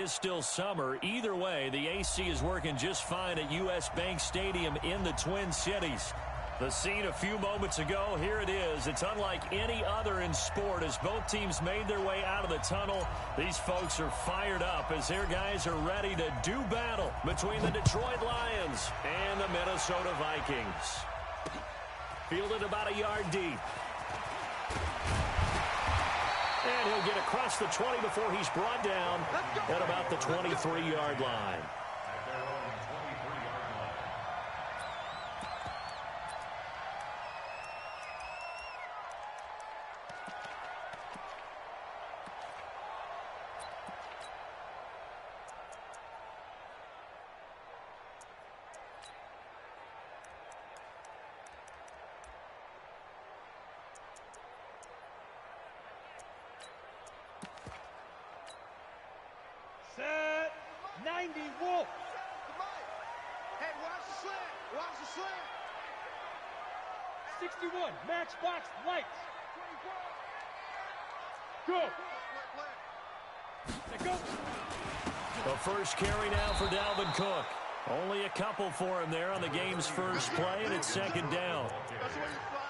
is still summer. Either way, the AC is working just fine at U.S. Bank Stadium in the Twin Cities. The scene a few moments ago, here it is. It's unlike any other in sport as both teams made their way out of the tunnel. These folks are fired up as their guys are ready to do battle between the Detroit Lions and the Minnesota Vikings. Fielded about a yard deep. And he'll get across the 20 before he's brought down at about the 23-yard line. Set 90 Wolf. Hey, watch the slant. Watch the slant. 61 Matchbox Lights. Go. Let go. The first carry now for Dalvin Cook. Only a couple for him there on the game's first play, and it's second down.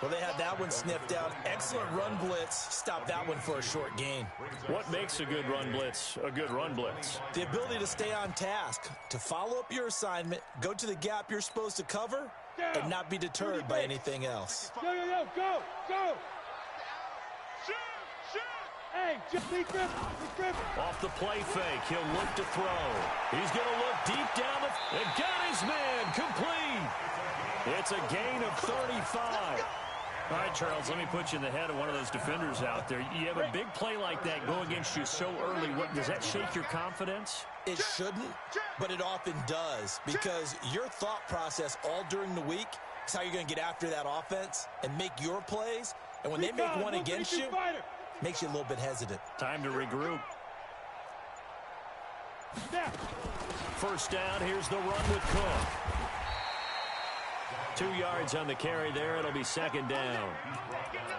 Well, they had that one sniffed out. Excellent run blitz. Stop that one for a short gain. What makes a good run blitz a good run blitz? The ability to stay on task, to follow up your assignment, go to the gap you're supposed to cover, and not be deterred by anything else. Go, go, go. Shoot, shoot. Hey, just be grip. Off the play fake, he'll look to throw. He's going to look deep down and got his man complete. It's a gain of 35. All right, Charles, let me put you in the head of one of those defenders out there. You have a big play like that go against you so early. Does that shake your confidence? It shouldn't, but it often does, because your thought process all during the week is how you're going to get after that offense and make your plays. And when they make one against you, makes you a little bit hesitant. Time to regroup. First down, here's the run with Cook. 2 yards on the carry there. It'll be second down.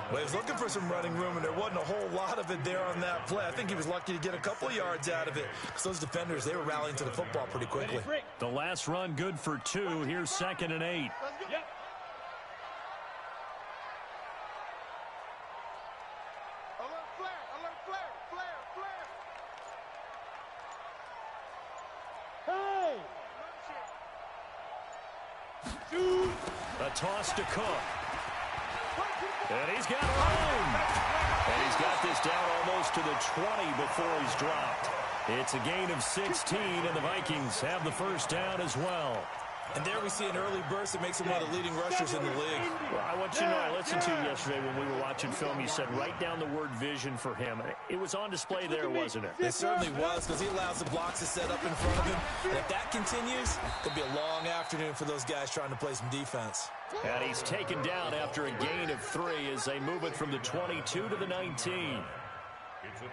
Well, he was looking for some running room, and there wasn't a whole lot of it there on that play. I think he was lucky to get a couple of yards out of it, because those defenders, they were rallying to the football pretty quickly. The last run good for 2. Here's 2nd and 8. Yep. Alert flare, alert flare, flare, flare. Hey! Shoot! A toss to Cook. And he's got room. And he's got this down almost to the 20 before he's dropped. It's a gain of 16, and the Vikings have the first down as well. And there we see an early burst that makes him one of the leading rushers in the league. Well, I want you to know, I listened to you yesterday when we were watching film. You said write down the word vision for him. It was on display there, wasn't it? It certainly was, because he allows the blocks to set up in front of him. And if that continues, it'll be a long afternoon for those guys trying to play some defense. And he's taken down after a gain of 3 as they move it from the 22 to the 19.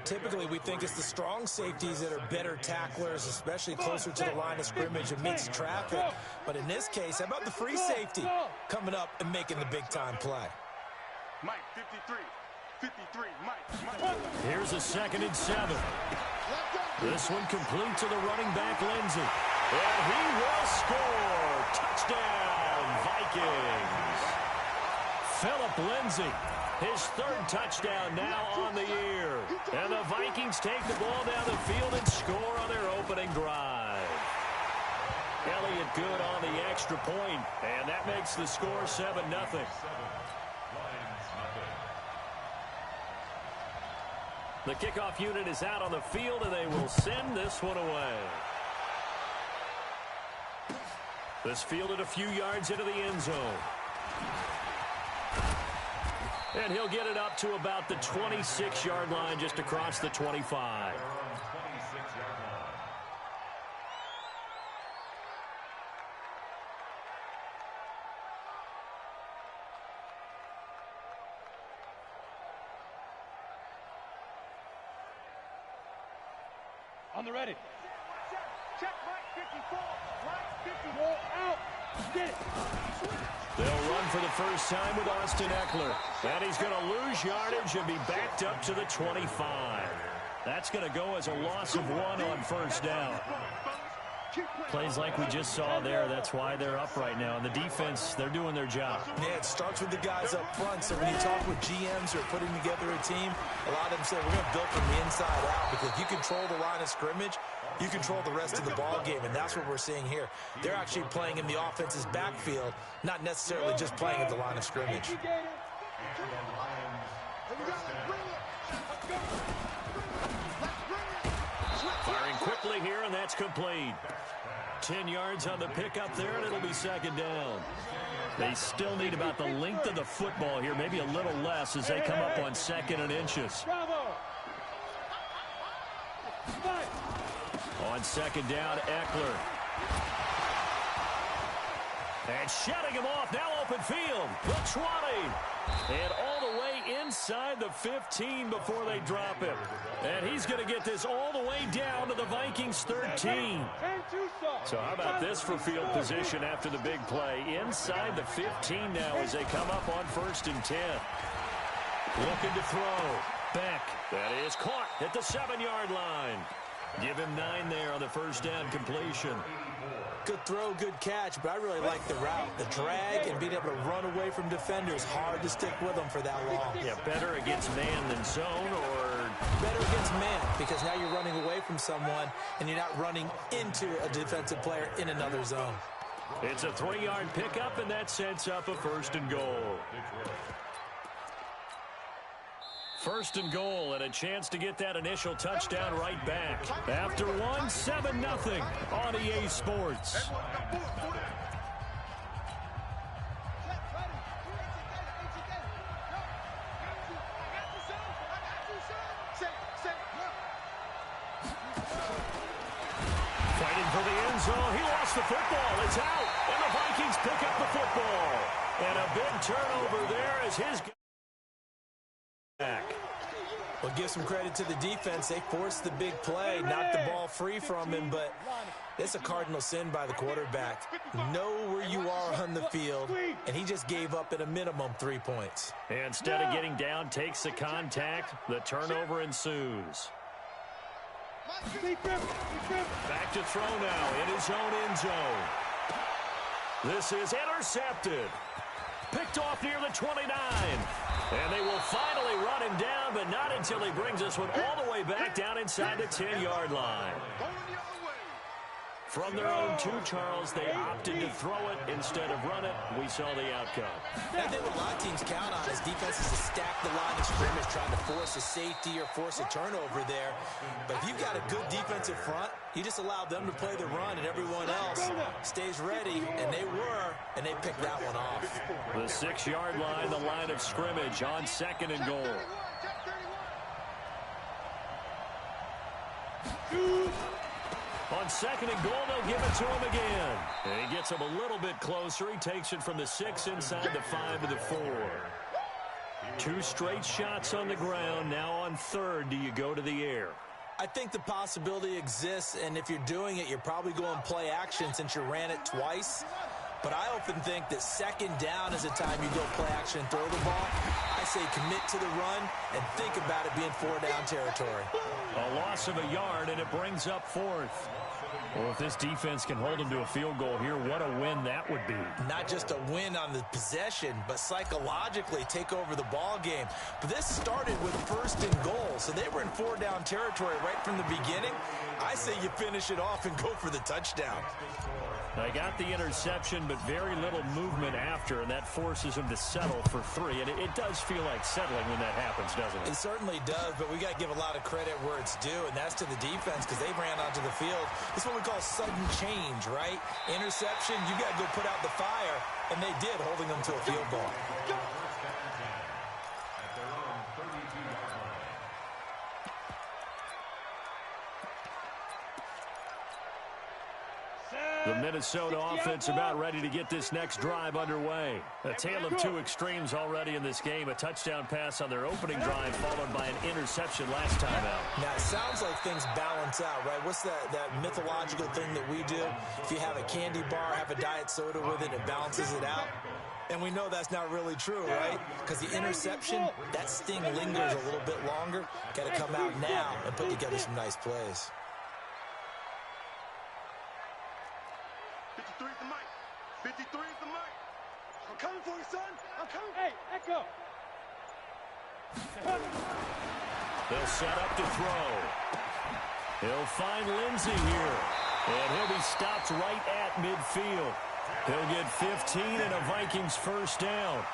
Typically, we think it's the strong safeties that are better tacklers, especially closer to the line of scrimmage and meets traffic. But in this case, how about the free safety coming up and making the big-time play? Mike, 53, Mike. Here's a 2nd and 7. This one complete to the running back, Lindsey. And he will score. Touchdown, Vikings. Philip Lindsey. His 3rd touchdown now on the year. And the Vikings take the ball down the field and score on their opening drive. Elliott good on the extra point, and that makes the score 7-0. The kickoff unit is out on the field, and they will send this one away. This fielded a few yards into the end zone. And he'll get it up to about the 26-yard line, just across the 25. On the ready. Check Mike 54, Mike 54 out. Get it. They'll run for the first time with Austin Eckler. And he's going to lose yardage and be backed up to the 25. That's going to go as a loss of 1 on first down. Plays like we just saw there. That's why they're up right now. And the defense, they're doing their job. Yeah, it starts with the guys up front. So when you talk with GMs who are putting together a team, a lot of them say we're going to build from the inside out, because if you control the line of scrimmage, you control the rest of the ball game, and that's what we're seeing here. They're actually playing in the offense's backfield, not necessarily just playing at the line of scrimmage. Firing quickly here, and that's complete. 10 yards on the pickup there, and it'll be second down. They still need about the length of the football here, maybe a little less as they come up on 2nd and inches. On 2nd down, Eckler. And shutting him off, now open field. The 20. And all the way inside the 15 before they drop him. And he's going to get this all the way down to the Vikings 13. So how about this for field position after the big play? Inside the 15 now as they come up on 1st and 10. Looking to throw. Beck. That is caught at the 7-yard line. Give him 9 there on the first down completion. Good throw, good catch, but I really like the route. The drag and being able to run away from defenders. Hard to stick with them for that long. Yeah, better against man than zone, or better against man, because now you're running away from someone and you're not running into a defensive player in another zone. It's a 3-yard pickup, and that sets up a 1st and goal. 1st and goal, and a chance to get that initial touchdown right back. After 1, 7-0 on EA Sports. Fighting for the end zone. He lost the football. It's out, and the Vikings pick up the football. And a big turnover there as his back. Well, give some credit to the defense. They forced the big play, knocked the ball free from him, but it's a cardinal sin by the quarterback. Know where you are on the field, and he just gave up at a minimum 3 points. And instead of getting down, takes the contact. The turnover ensues. Back to throw now in his own end zone. This is intercepted. Picked off near the 29. And they will finally run him down, but not until he brings this one all the way back down inside the 10-yard line. From their own 2, Charles, they opted to throw it instead of run it. We saw the outcome. I think what a lot of teams count on is defenses to stack the line of scrimmage, trying to force a safety or force a turnover there. But if you've got a good defensive front, you just allow them to play the run, and everyone else stays ready, and they were, and they picked that one off. The 6-yard line, the line of scrimmage on 2nd and goal. On 2nd and goal, they'll give it to him again. And he gets him a little bit closer. He takes it from the 6 inside the 5 to the 4. 2 straight shots on the ground. Now on 3rd, do you go to the air? I think the possibility exists, and if you're doing it, you're probably going play action since you ran it twice. But I often think that 2nd down is a time you go play action and throw the ball. I say commit to the run and think about it being 4-down territory. A loss of a yard, and it brings up 4th. Well, if this defense can hold them to a field goal here, what a win that would be. Not just a win on the possession, but psychologically take over the ball game. But this started with 1st and goal, so they were in 4-down territory right from the beginning. I say you finish it off and go for the touchdown. They got the interception, but very little movement after, and that forces them to settle for 3. And it does feel like settling when that happens, doesn't it? It certainly does, but we got to give a lot of credit where it's due, and that's to the defense because they ran onto the field. This is what we call sudden change, right? Interception, you got to go put out the fire, and they did, holding them to a field goal. The Minnesota offense about ready to get this next drive underway. A tale of two extremes already in this game. A touchdown pass on their opening drive followed by an interception last time out. Now, it sounds like things balance out, right? What's that mythological thing that we do? If you have a candy bar, have a diet soda with it, it balances it out. And we know that's not really true, right? Because the interception, that sting lingers a little bit longer. Got to come out now and put together some nice plays. 53 is the mic. 53 is the mic. I'm coming for you, son. I'm coming. Hey, Echo. They'll set up to throw. He'll find Lindsey here. And he'll be stopped right at midfield. He'll get 15 and a Vikings first down.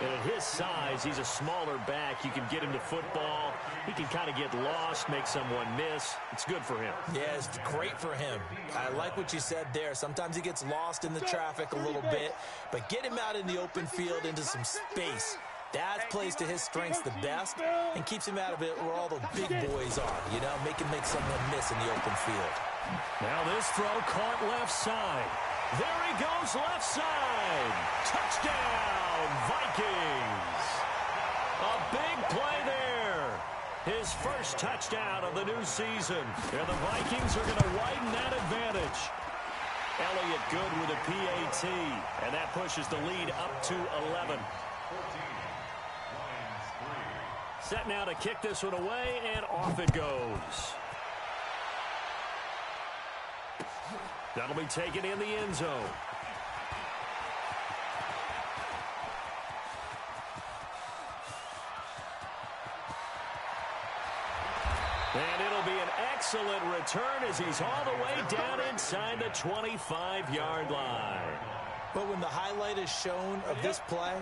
And at his size, he's a smaller back. You can get him to football. He can kind of get lost, make someone miss. It's good for him. Yeah, it's great for him. I like what you said there. Sometimes he gets lost in the traffic a little bit, but get him out in the open field into some space. That plays to his strengths the best and keeps him out of it where all the big boys are, you know, make someone miss in the open field. Now this throw caught left side. There he goes left side. Touchdown, Vikings. A big play there. His first touchdown of the new season. And the Vikings are going to widen that advantage. Elliott good with a PAT. And that pushes the lead up to 11. Set now to kick this one away, and off it goes. That'll be taken in the end zone. And it'll be an excellent return as he's all the way down inside the 25-yard line. But when the highlight is shown of this play,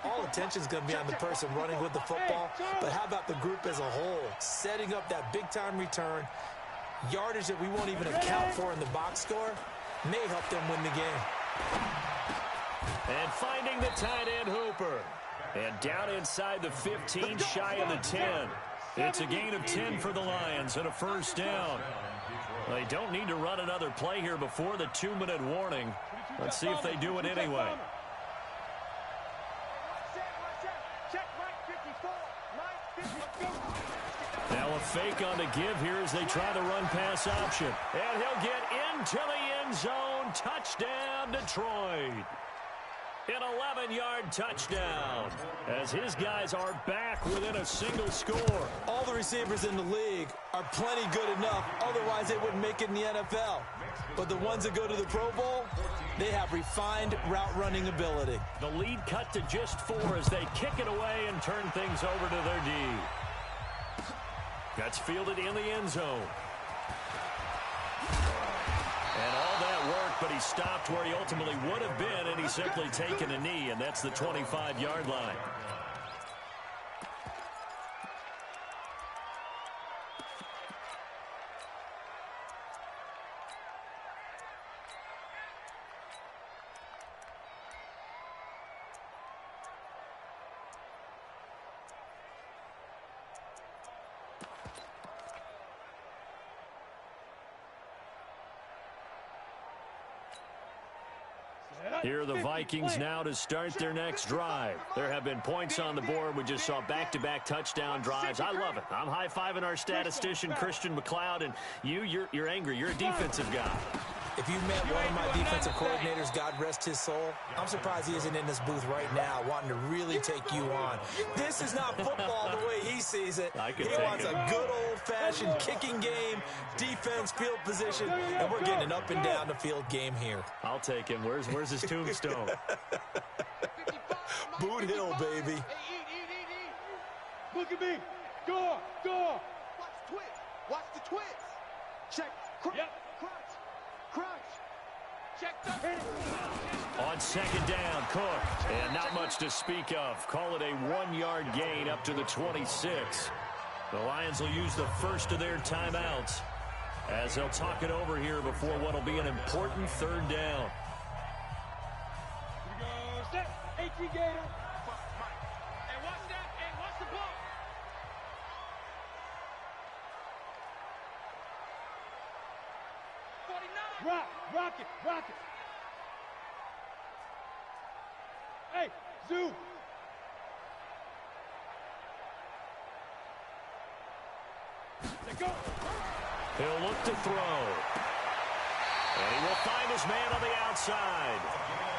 all attention is going to be on the person running with the football. But how about the group as a whole? Setting up that big-time return, yardage that we won't even account for in the box score, may help them win the game. And finding the tight end Hooper. And down inside the 15, shy of the 10. It's a gain of 10 for the Lions and a first down. They don't need to run another play here before the 2-minute warning. Let's see if they do it anyway. Now a fake on the give here as they try the run-pass option. And he'll get into the end zone. Touchdown, Detroit. An 11-yard touchdown as his guys are back within a single score. All the receivers in the league are plenty good enough. Otherwise, they wouldn't make it in the NFL. But the ones that go to the Pro Bowl, they have refined route-running ability. The lead cut to just 4 as they kick it away and turn things over to their D. That's fielded in the end zone. And all that work, but he stopped where he ultimately would have been, and he's simply taken a knee, and that's the 25-yard line. Here are the Vikings now to start their next drive. There have been points on the board. We just saw back-to-back touchdown drives. I love it. I'm high-fiving our statistician, Christian McLeod, and you're angry. You're a defensive guy. If you met one of my defensive coordinators, God rest his soul, I'm surprised he isn't in this booth right now wanting to really take you on. This is not football the way he sees it. He wants a good old-fashioned kicking game, defense, field position, and we're getting an up-and-down-the-field game here. I'll take him. Where's his tombstone? Boot Hill, baby. Look at me. Door. Watch the twist. Watch the twist. Check. Yep. Crunch. Check the... On second down, Cook. And not much to speak of. Call it a 1-yard gain up to the 26. The Lions will use the first of their timeouts as they'll talk it over here before what will be an important third down. Here we go. Step. 18 Gator. And watch that. And watch the ball. 49. Rock it. Hey, Zoo. Let go. He'll look to throw. And he will find his man on the outside.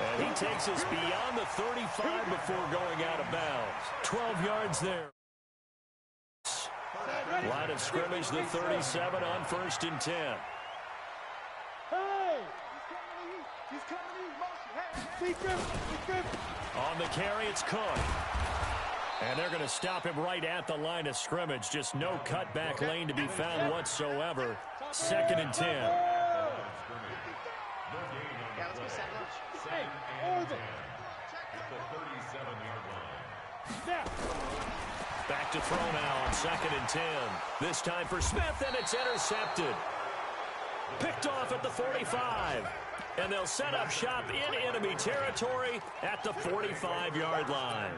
And he takes us beyond the 35 before going out of bounds. 12 yards there. Line of scrimmage, the 37 on 1st and 10. Hey! He's coming in motion. Defense. On the carry, it's Cook. And they're going to stop him right at the line of scrimmage. Just no cutback lane to be found whatsoever. 2nd and 10. Yeah, let's go sandwich. Hey, Oregon. Snap. Back to throw now on 2nd and 10. This time for Smith, and it's intercepted. Picked off at the 45. And they'll set up shop in enemy territory at the 45-yard line.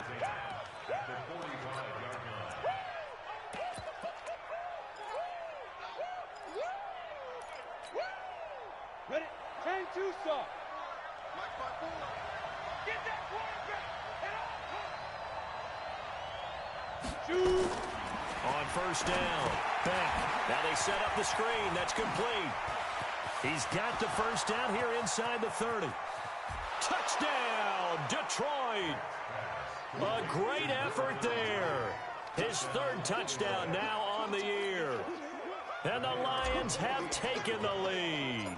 Ready? 10-2 stop. Get that quarterback. Shoot. On 1st down. Back. Now they set up the screen. That's complete. He's got the 1st down here inside the 30. Touchdown, Detroit. A great effort there. His 3rd touchdown now on the year. And the Lions have taken the lead.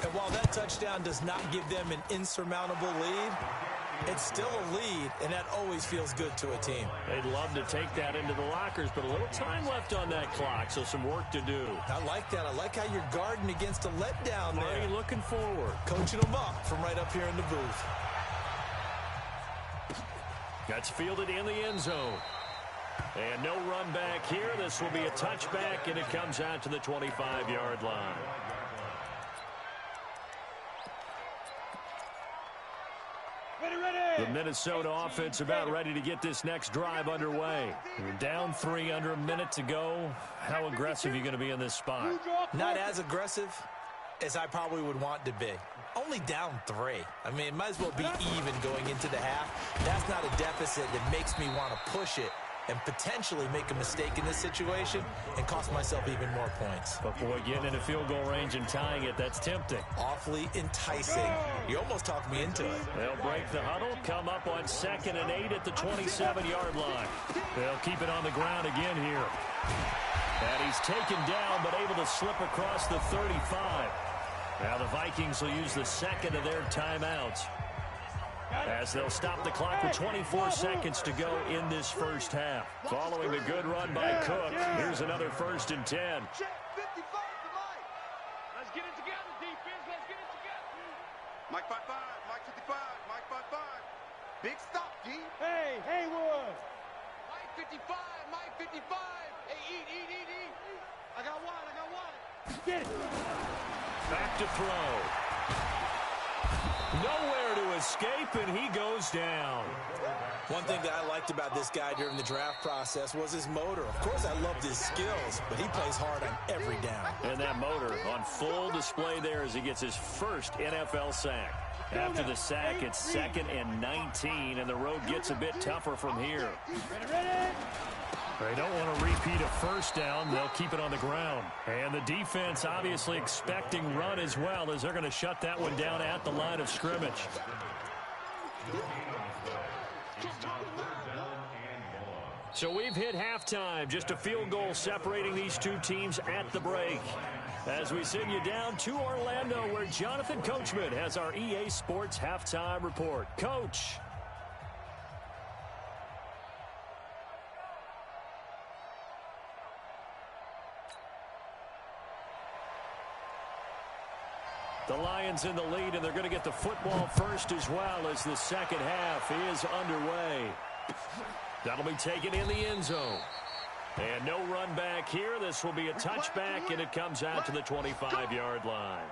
And while that touchdown does not give them an insurmountable lead, it's still a lead, and that always feels good to a team. They'd love to take that into the lockers, but a little time left on that clock, so some work to do. I like that. I like how you're guarding against a letdown there. Marty looking forward. Coaching them up from right up here in the booth. That's fielded in the end zone. And no run back here. This will be a touchback, and it comes out to the 25-yard line. The Minnesota offense about ready to get this next drive underway. We're down 3 under a minute to go. How aggressive are you going to be in this spot? Not as aggressive as I probably would want to be. Only down 3. I mean, it might as well be even going into the half. That's not a deficit that makes me want to push it and potentially make a mistake in this situation and cost myself even more points. But boy, getting in a field goal range and tying it, that's tempting. Awfully enticing. You almost talked me into it. They'll break the huddle, come up on 2nd and 8 at the 27-yard line. They'll keep it on the ground again here. And he's taken down, but able to slip across the 35. Now the Vikings will use the 2nd of their timeouts, as they'll stop the clock with 24 seconds to go in this 1st half. Following the good run by Cook, here's another 1st and 10. Let's get it together, defense. Let's get it together. Mike 5-5, Mike 55, Mike 5-5. Big stop, D. Hey, Haywood. Mike 55, Mike 55. Hey, eat. I got one. Get it. Back to throw. Nowhere to escape, and he goes down. One thing that I liked about this guy during the draft process was his motor. Of course, I loved his skills, but he plays hard on every down. And that motor on full display there as he gets his first NFL sack. After the sack, it's 2nd and 19, and the road gets a bit tougher from here. Ready. They don't want to repeat a 1st down. They'll keep it on the ground. And the defense obviously expecting run as well, as they're going to shut that one down at the line of scrimmage. So we've hit halftime. Just a field goal separating these two teams at the break. As we send you down to Orlando, where Jonathan Coachman has our EA Sports halftime report. Coach. The Lions in the lead, and they're going to get the football first as well, as the 2nd half is underway. That'll be taken in the end zone. And no run back here. This will be a touchback, and it comes out to the 25-yard line.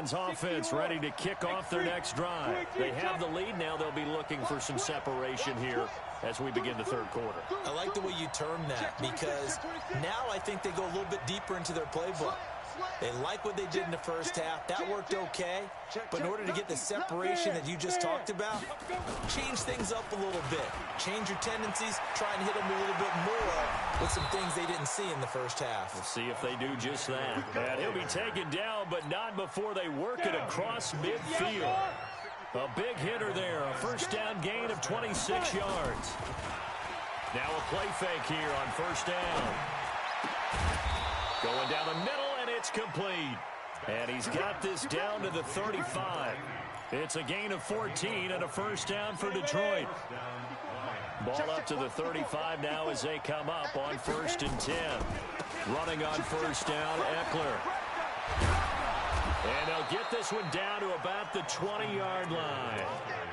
Lions offense ready to kick off their next drive. They have the lead now. They'll be looking for some separation here as we begin the third quarter. I like the way you term that, because now I think they go a little bit deeper into their playbook. They like what they did in the first half. That worked okay. But in order to get the separation that you just talked about, change things up a little bit. Change your tendencies. Try and hit them a little bit more with some things they didn't see in the first half. We'll see if they do just that. And he'll be taken down, but not before they work it across midfield. A big hitter there. A first down gain of 26 yards. Now a play fake here on first down. Going down the middle. It's complete. And he's got this down to the 35. It's a gain of 14 and a first down for Detroit. Ball up to the 35 now as they come up on 1st and 10. Running on first down, Eckler. And they'll get this one down to about the 20-yard line.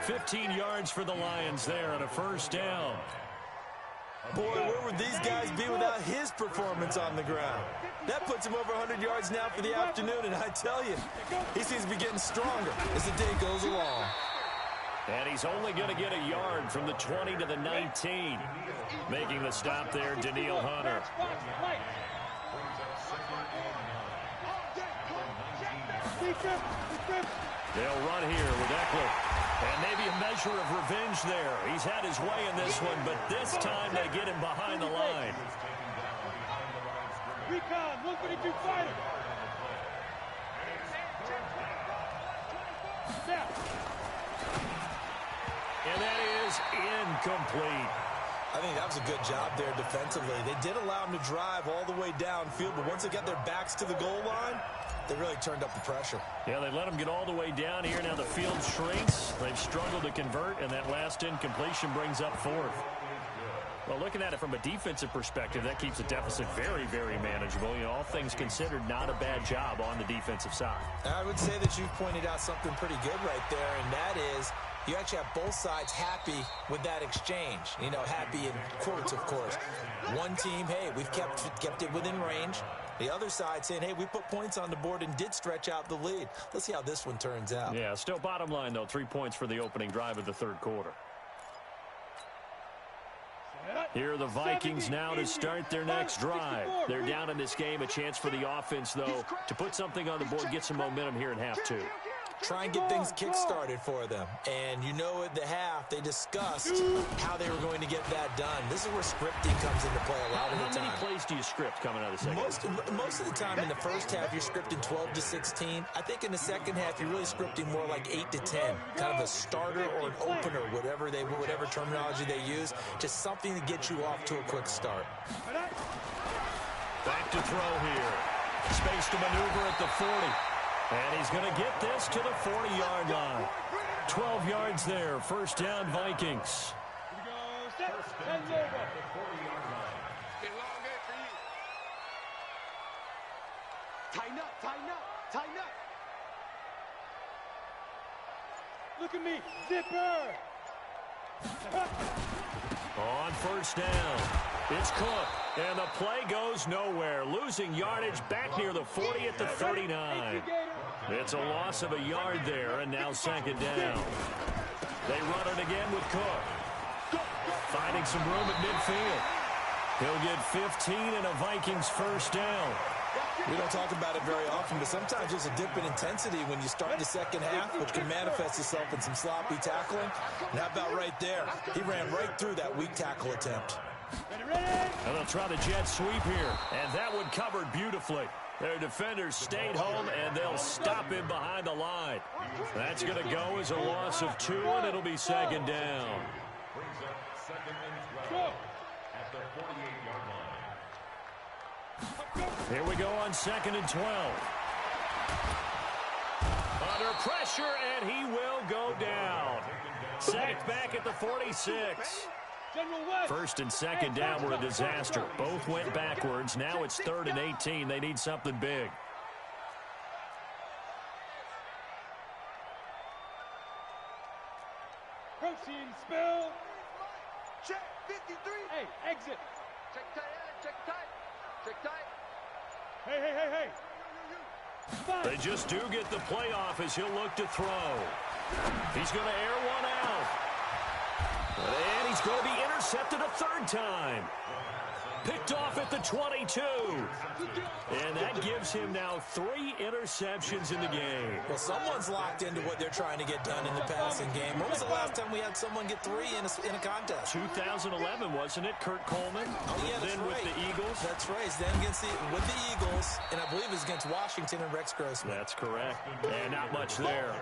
15 yards for the Lions there on a first down. Boy, where would these guys be without his performance on the ground? That puts him over 100 yards now for the afternoon, and I tell you, he seems to be getting stronger as the day goes along. And he's only going to get a yard from the 20 to the 19. Making the stop there, Danielle Hunter. They'll run here with Eckler. And maybe a measure of revenge there. He's had his way in this one, but this time they get him behind the line. Recon, 152 fighter. Snap. And that is incomplete. I think that was a good job there defensively. They did allow him to drive all the way downfield, but once they got their backs to the goal line, they really turned up the pressure. Yeah, they let them get all the way down here. Now the field shrinks. They've struggled to convert, and that last incompletion brings up 4th. Well, looking at it from a defensive perspective, that keeps the deficit very, very manageable. You know, all things considered, not a bad job on the defensive side. I would say that you've pointed out something pretty good right there, and that is you actually have both sides happy with that exchange. You know, happy in quotes, of course. One team, hey, we've kept it within range. The other side saying, hey, we put points on the board and did stretch out the lead. Let's see how this one turns out. Yeah, still bottom line, though, 3 points for the opening drive of the third quarter. Here are the Vikings now to start their next drive. They're down in this game. A chance for the offense, though, to put something on the board, get some momentum here in half 2. Try and get things kick-started for them. And you know at the half, they discussed how they were going to get that done. This is where scripting comes into play a lot of the time. How many plays do you script coming out of the second half? Most of the time in the first half, you're scripting 12 to 16. I think in the second half, you're really scripting more like 8 to 10. Kind of a starter or an opener, whatever terminology they use. Just something to get you off to a quick start. Back to throw here. Space to maneuver at the 40. And he's going to get this to the 40-yard line. 12 yards there. First down, Vikings. Tighten up, tighten up, tighten up. Look at me, zipper. On first down, it's Cook. And the play goes nowhere. Losing yardage back near the 40 at the 39. It's a loss of a yard there, and now second down. They run it again with Cook. Finding some room at midfield. He'll get 15 and a Vikings first down. We don't talk about it very often, but sometimes there's a dip in intensity when you start the second half, which can manifest itself in some sloppy tackling. And how about right there? He ran right through that weak tackle attempt. And they'll try the jet sweep here. And that one covered beautifully. Their defenders stayed home, and they'll stop him behind the line. That's going to go as a loss of 2, and it'll be second down. Here we go on 2nd and 12. Under pressure, and he will go down. Sacked back at the 46. First and second down were a disaster. Both went backwards. Now it's 3rd and 18. They need something big. Protein spill. Check 53. Hey, exit. Check tight, check tight, check tight. Hey. They just do get the playoff as he'll look to throw. He's going to air one out. And he's going to be intercepted a third time. Picked off at the 22. And that gives him now 3 interceptions in the game. Well, someone's locked into what they're trying to get done in the passing game. When was the last time we had someone get 3 in a contest? 2011, wasn't it? Kurt Coleman. Oh, yeah, that's then right. With the Eagles. That's right. Then with the Eagles, and I believe it was against Washington and Rex Grossman. That's correct. And not much there.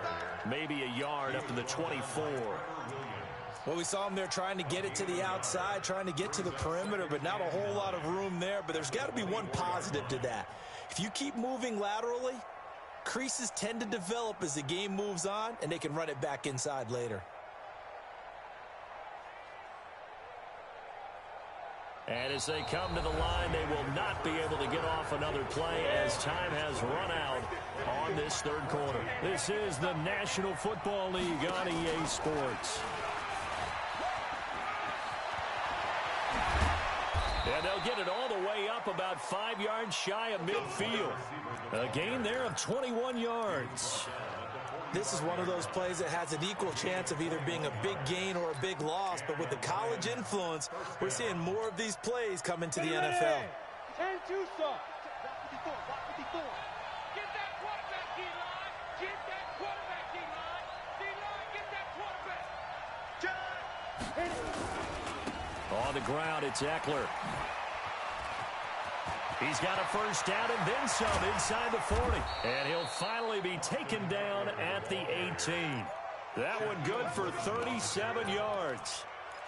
Maybe a yard up to the 24. Well, we saw him there trying to get it to the outside, trying to get to the perimeter, but not a whole lot of room there. But there's got to be one positive to that. If you keep moving laterally, creases tend to develop as the game moves on, and they can run it back inside later. And as they come to the line, they will not be able to get off another play as time has run out on this third quarter. This is the National Football League on EA Sports. And they'll get it all the way up about 5 yards shy of midfield. A gain there of 21 yards. This is one of those plays that has an equal chance of either being a big gain or a big loss. But with the college influence, we're seeing more of these plays come into the NFL. 10-2, son. Get that quarterback, D-line. Get that quarterback, D-line. D-line, get that quarterback. On the ground, it's Eckler. He's got a first down and then some inside the 40. And he'll finally be taken down at the 18. That one good for 37 yards.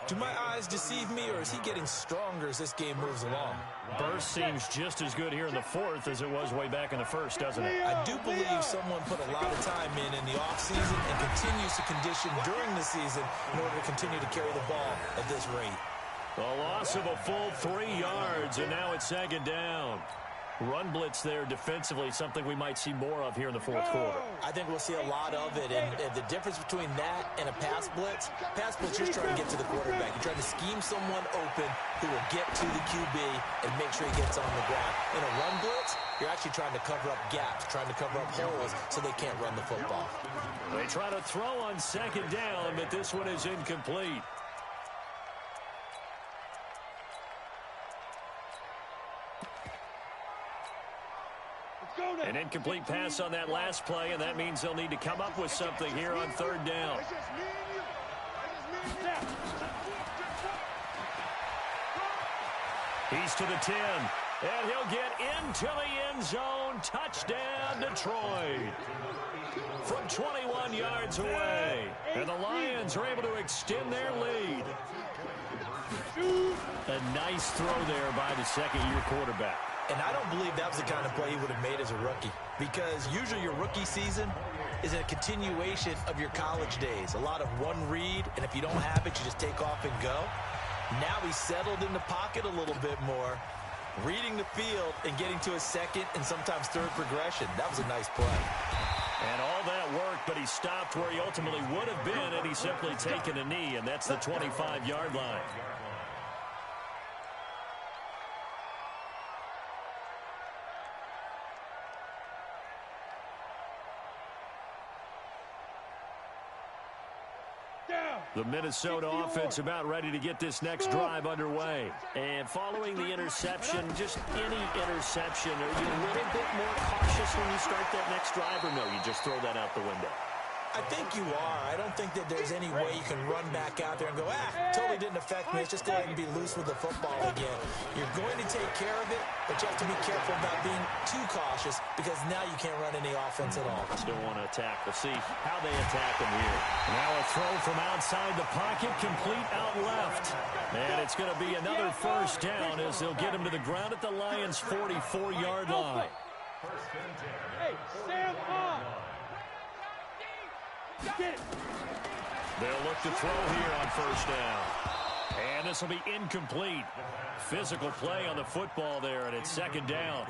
Do my eyes deceive me, or is he getting stronger as this game moves along? Burst seems just as good here in the fourth as it was way back in the first, doesn't it? I do believe someone put a lot of time in the offseason and continues to condition during the season in order to continue to carry the ball at this rate. A loss of a full 3 yards, and now it's second down. Run blitz there defensively, something we might see more of here in the fourth quarter. I think we'll see a lot of it, and the difference between that and a pass blitz, you're just trying to get to the quarterback. You're trying to scheme someone open who will get to the QB and make sure he gets on the ground. In a run blitz, you're actually trying to cover up gaps, trying to cover up holes so they can't run the football. They try to throw on second down, but this one is incomplete. An incomplete pass on that last play, and that means they'll need to come up with something here on third down. He's to the 10, and he'll get into the end zone. Touchdown, Detroit. From 21 yards away, and the Lions are able to extend their lead. A nice throw there by the second-year quarterback. And I don't believe that was the kind of play he would have made as a rookie, because usually your rookie season is a continuation of your college days. A lot of one read, and if you don't have it, you just take off and go. Now he's settled in the pocket a little bit more, reading the field and getting to a second and sometimes third progression. That was a nice play. And all that worked, but he stopped where he ultimately would have been had he simply taken a knee, and that's the 25-yard line. The Minnesota offense about ready to get this next drive underway. And following the interception, just any interception, are you a little bit more cautious when you start that next drive, or no, you just throw that out the window? I think you are. I don't think that there's any way you can run back out there and go, totally didn't affect me. Let's just go ahead and be loose with the football again. You're going to take care of it, but you have to be careful about being too cautious, because now you can't run any offense at all. Still want to attack. We'll see how they attack him here. Now a throw from outside the pocket, complete out left. And it's going to be another first down as they'll get him to the ground at the Lions' 44-yard line. Hey, stand on. They'll look to throw here on first down. And this will be incomplete. Physical play on the football there, and it's second down.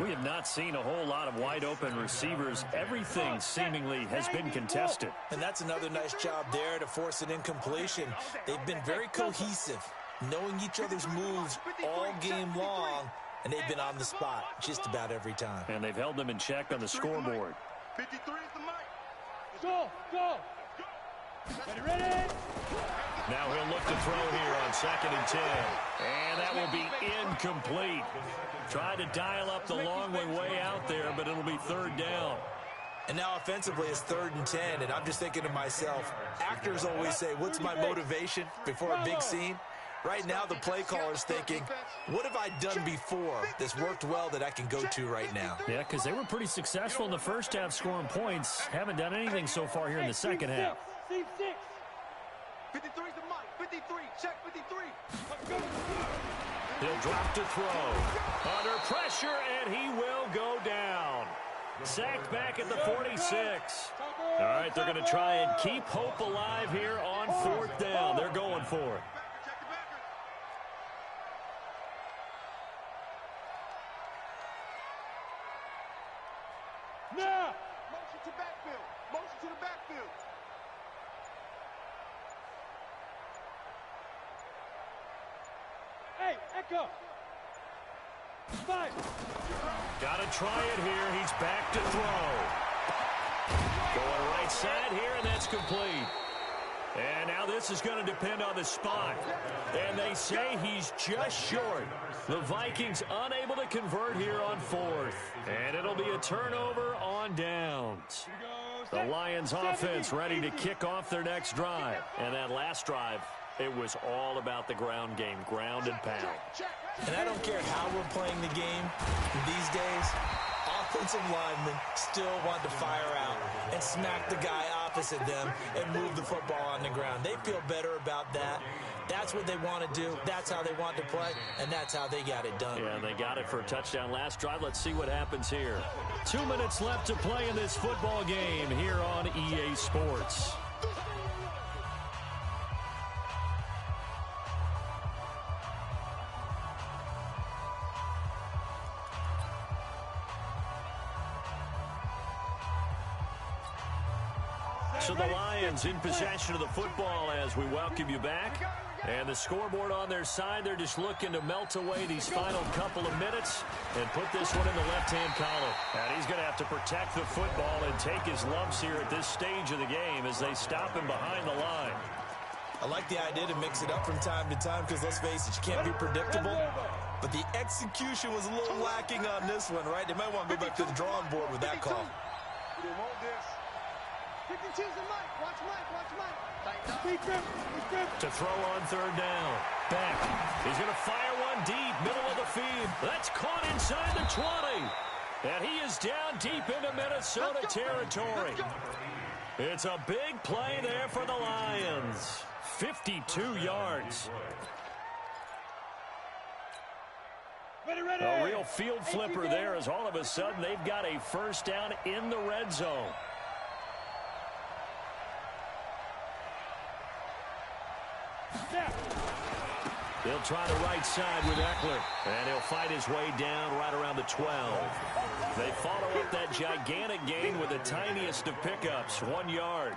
We have not seen a whole lot of wide-open receivers. Everything seemingly has been contested. And that's another nice job there to force an incompletion. They've been very cohesive, knowing each other's moves all game long, and they've been on the spot just about every time. And they've held them in check on the scoreboard. 53 is the mic. Go, go. Ready? Now he'll look to throw here on 2nd and 10. And that will be incomplete. Tried to dial up the long way out there, but it'll be 3rd down. And now offensively it's 3rd and 10, and I'm just thinking to myself, actors always say, what's my motivation before a big scene? Right now the play caller's thinking, what have I done before that's worked well that I can go to right now? Yeah, because they were pretty successful in the first half scoring points. Haven't done anything so far here in the second half. 53 is the mic. 53. Check 53. He'll drop to throw. Under pressure, and he will go down. Sacked back at the 46. All right, they're going to try and keep hope alive here on 4th down. They're going for it. Now. Motion to backfield. Motion to the backfield. Hey, Echo. 5. Got to try it here. He's back to throw. Going right side here, and that's complete. And now this is going to depend on the spot. And they say he's just short. The Vikings unable to convert here on 4th. And it'll be a turnover on downs. The Lions offense ready to kick off their next drive. And that last drive, it was all about the ground game, ground and pound. And I don't care how we're playing the game these days, offensive linemen still want to fire out and smack the guy opposite them and move the football on the ground. They feel better about that. That's what they want to do. That's how they want to play, and that's how they got it done. Yeah, they got it for a touchdown last drive. Let's see what happens here. 2 minutes left to play in this football game here on EA Sports. So the Lions in possession of the football as we welcome you back. And the scoreboard on their side, they're just looking to melt away these final couple of minutes and put this one in the left-hand column. And he's going to have to protect the football and take his lumps here at this stage of the game as they stop him behind the line. I like the idea to mix it up from time to time because, let's face it, you can't be predictable. But the execution was a little lacking on this one, right? They might want to go back to the drawing board with that call. They want this. 52 is the mic. Watch Mike. Watch Mike. To throw on 3rd down. Back. He's going to fire one deep, middle of the field. That's caught inside the 20. And he is down deep into Minnesota territory. It's a big play there for the Lions. 52 yards. A real field flipper there as all of a sudden they've got a 1st down in the red zone. He'll try the right side with Eckler, and he'll fight his way down right around the 12. They follow up that gigantic gain with the tiniest of pickups, 1 yard.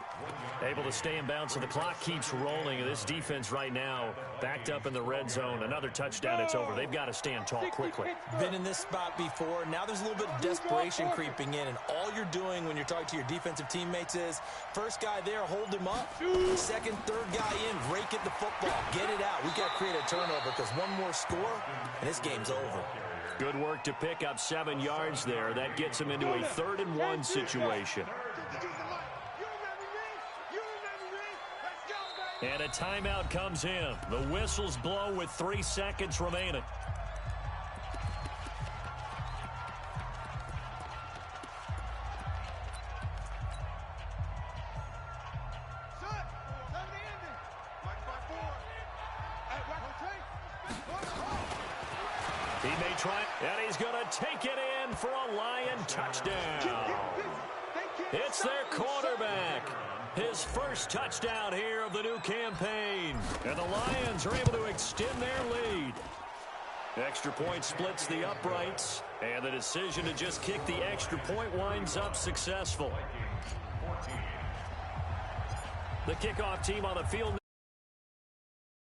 Able to stay in bounds, so the clock keeps rolling. And this defense right now backed up in the red zone. Another touchdown, it's over. They've got to stand tall quickly. Been in this spot before. Now there's a little bit of desperation creeping in, and all you're doing when you're talking to your defensive teammates is, first guy there, hold him up. Second, third guy in, rake at the football. Get it out. We got to create a turnover because one more score, and this game's over. Good work to pick up 7 yards there. That gets him into a 3rd and 1 situation. And a timeout comes in. The whistles blow with 3 seconds remaining. He may try, and he's going to take it in for a Lion touchdown. It's their quarterback. His first touchdown here of the new campaign. And the Lions are able to extend their lead. Extra point splits the uprights, and the decision to just kick the extra point winds up successful. The kickoff team on the field.